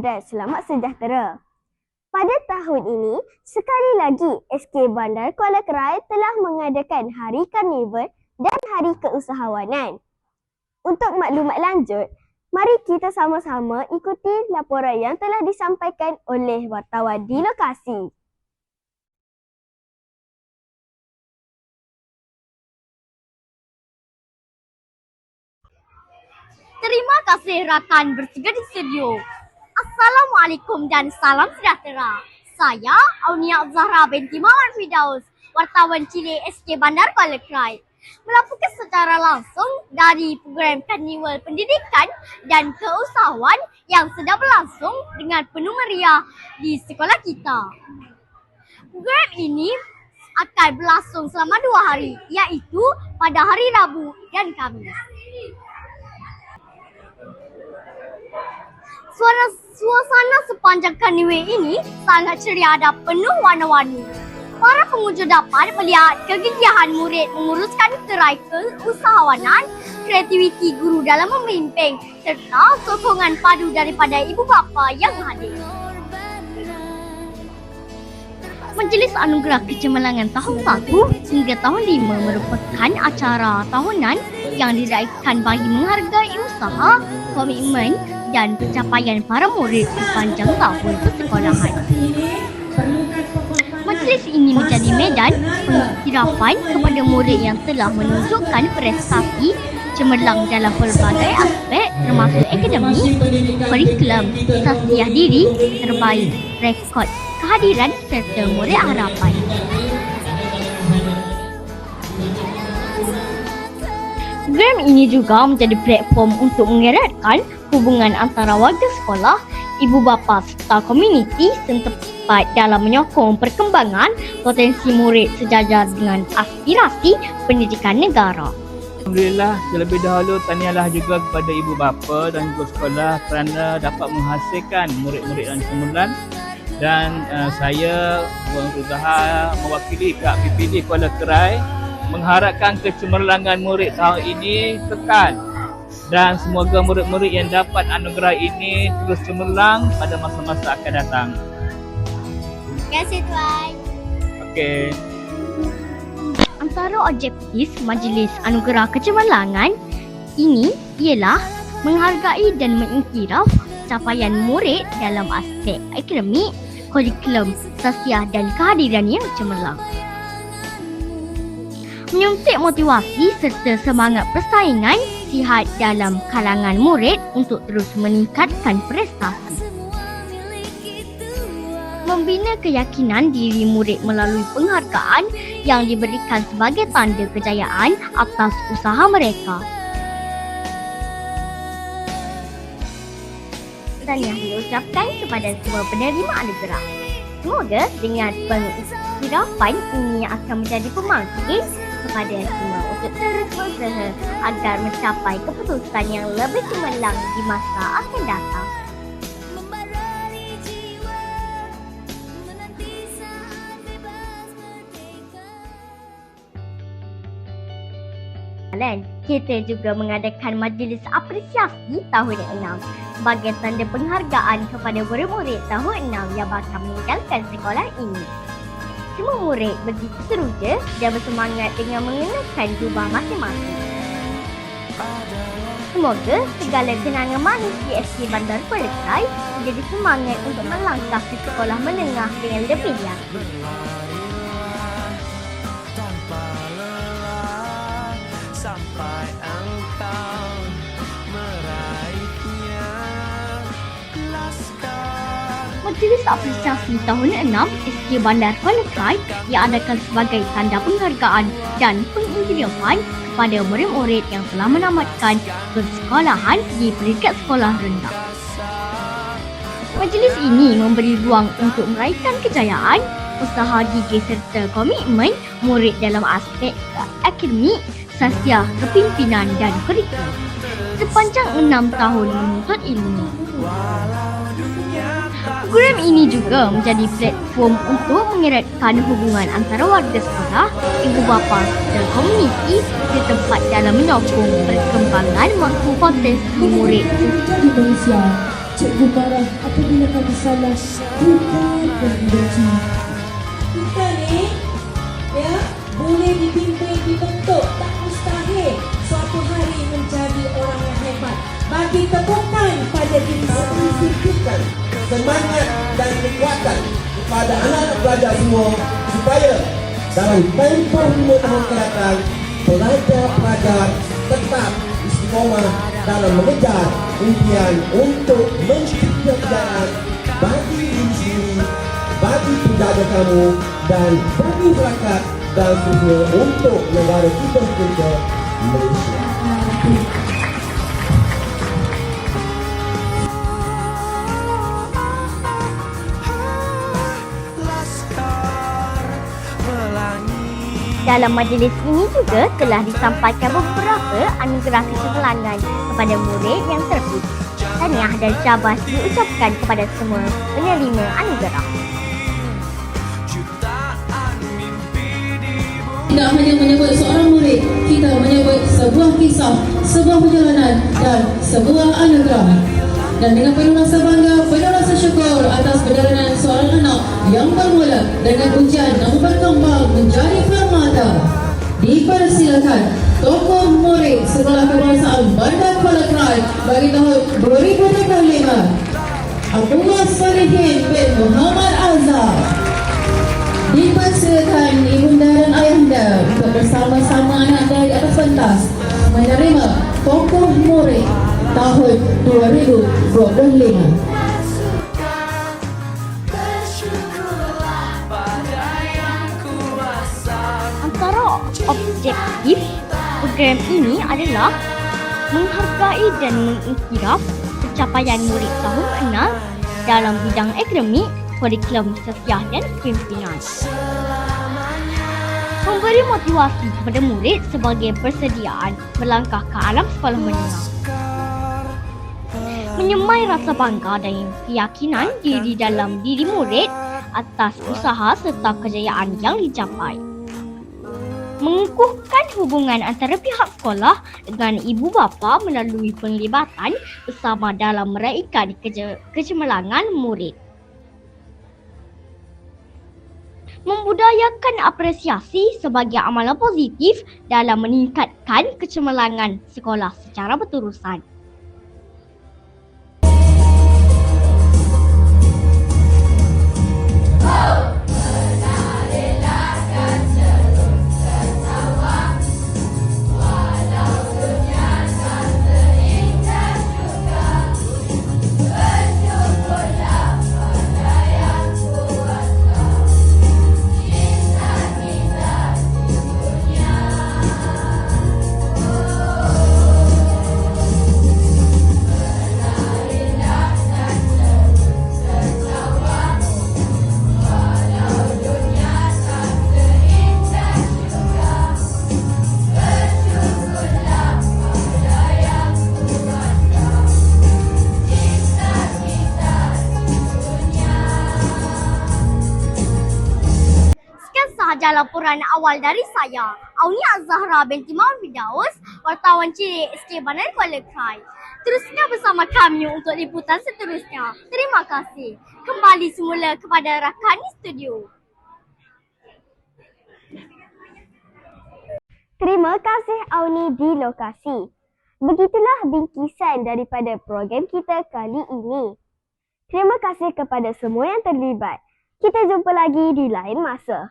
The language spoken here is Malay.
dan selamat sejahtera. Pada tahun ini, sekali lagi SK Bandar Kuala Krai telah mengadakan Hari Karnival dan Hari Keusahawanan. Untuk maklumat lanjut, mari kita sama-sama ikuti laporan yang telah disampaikan oleh wartawan di lokasi. Terima kasih rakan bersedia di studio. Assalamualaikum dan salam sejahtera. Saya Aunia Zahra binti Mawar Fidaus, wartawan cilik SK Bandar Kuala Krai, melaporkan secara langsung dari program Karnival Pendidikan dan Keusahawan yang sedang berlangsung dengan penuh meriah di sekolah kita. Program ini akan berlangsung selama 2 hari, iaitu pada hari Rabu dan Khamis. Suasana sepanjang karnival ini sangat ceria dan penuh warna-warni. Para pengunjung dapat melihat kegigihan murid menguruskan gerai keusahawanan, kreativiti guru dalam memimpin serta sokongan padu daripada ibu bapa yang hadir. Majlis Anugerah Kecemerlangan tahun 1 hingga tahun 5 merupakan acara tahunan yang diraikan bagi menghargai usaha, komitmen dan pencapaian para murid sepanjang tahun persekolahan. Majlis ini menjadi medan pengiktirafan kepada murid yang telah menunjukkan prestasi cemerlang dalam pelbagai aspek termasuk akademik, kurikulum, tazkiyah diri, terbaik, rekod kehadiran serta murid harapan. Program ini juga menjadi platform untuk mengeratkan hubungan antara warga sekolah, ibu bapa serta komuniti setempat dalam menyokong perkembangan potensi murid sejajar dengan aspirasi pendidikan negara. Alhamdulillah, terlebih dahulu tahniahlah juga kepada ibu bapa dan guru sekolah kerana dapat menghasilkan murid-murid yang cemerlang, dan saya berusaha mewakili Kak PPD Kuala Krai mengharapkan kecemerlangan murid tahun ini kekal dan semoga murid-murid yang dapat anugerah ini terus cemerlang pada masa-masa akan datang. Terima kasih Tuan. Okey. Antara objektif Majlis Anugerah Kecemerlangan ini ialah menghargai dan mengiktiraf capaian murid dalam aspek akademik, kurikulum, tazkiyah dan kehadiran yang cemerlang. Menyuntik motivasi serta semangat persaingan sihat dalam kalangan murid untuk terus meningkatkan prestasi. Membina keyakinan diri murid melalui penghargaan yang diberikan sebagai tanda kejayaan atas usaha mereka. Tahniah diucapkan kepada semua penerima anugerah. Semoga dengan pengiktirafan ini akan menjadi pembangkit kepada semua untuk terus berusaha agar mencapai keputusan yang lebih cemerlang di masa akan datang. Kita juga mengadakan majlis apresiasi tahun 6 sebagai tanda penghargaan kepada murid-murid tahun 6 yang bakal meninggalkan sekolah ini. Semua murid begitu teruja dan bersemangat dengan mengenakan jubah masing-masing. Semoga segala kenangan manis di SK Bandar Kuala Krai menjadi semangat untuk melangkah ke sekolah menengah dengan lebih yakin. Sampai engkau meraihnya, laskar. Majlis apresiasi tahun 6 SK Bandar Kuala Krai diadakan sebagai tanda penghargaan dan pengiktirafan kepada murid-murid yang telah menamatkan persekolahan di peringkat sekolah rendah. Majlis ini memberi ruang untuk meraihkan kejayaan, usaha gigih serta komitmen murid dalam aspek akademik, tazkiyah, kepimpinan dan kurikulum sepanjang 6 tahun menuntut ilmu. Program ini juga menjadi platform untuk mengeratkan hubungan antara warga sekolah, ibu bapa dan komuniti setempat dalam menyokong perkembangan potensi murid Indonesia. Cikgu marah apabila kami salah, bukan membenci. Kita ni, ya, boleh dibimbing, dibentuk, tak mustahil suatu hari menjadi orang yang hebat. Bagi tepukan pada diri sendiri. Sisipkan semangat dan kekuatan kepada anak-anak pelajar semua supaya dalam tempoh 5 tahun ke datang pelajar-pelajar tetap istiqomah dalam mengejar impian untuk menciptakan bagi diri sendiri, bagi penjaga kamu dan bagi masyarakat dan seterusnya untuk negara kita Malaysia. Laskar Pelangi. Dalam majlis ini juga telah disampaikan beberapa anugerah kecemerlangan kepada murid yang terpilih. Tahniah dan syabas diucapkan kepada semua penerima anugerah. Jutaan mimpi dibuat. Tidak hanya menyebut seorang murid, kita menyebut sebuah kisah, sebuah perjalanan dan sebuah anugerah. Dan dengan penuh rasa bangga, penuh rasa syukur atas perjalanan seorang anak yang bermula dengan ujian namun berkembang menjadi permata. Dipersilakan tokoh murid Sekolah Kebangsaan Bandar Kuala Krai bagi tahun 2025, Abdullah Salihin bin Muhammad Azhar. Dipersilakan ibunda dan ayahanda untuk bersama-sama anak di atas pentas menerima tokoh murid tahun 2025. Bersyukurlah pada yang kuasa. Antara objektif program ini adalah menghargai dan mengiktiraf pencapaian murid tahun ke-6 dalam bidang akademik, kurikulum sosial dan kepimpinan. Memberi motivasi kepada murid sebagai persediaan melangkah ke alam sekolah menengah. Menyemai rasa bangga dan keyakinan diri dalam diri murid atas usaha serta kejayaan yang dicapai. Mengukuhkan hubungan antara pihak sekolah dengan ibu bapa melalui penglibatan bersama dalam meraikan kecemerlangan murid. Membudayakan apresiasi sebagai amalan positif dalam meningkatkan kecemerlangan sekolah secara berterusan. Sahaja laporan awal dari saya, Aunia Zahra binti Mawar Firdaus, wartawan Cilik SK Bandar Kuala Krai. Teruskan bersama kami untuk liputan seterusnya. Terima kasih. Kembali semula kepada rakan studio. Terima kasih Auni di lokasi. Begitulah bingkisan daripada program kita kali ini. Terima kasih kepada semua yang terlibat. Kita jumpa lagi di lain masa.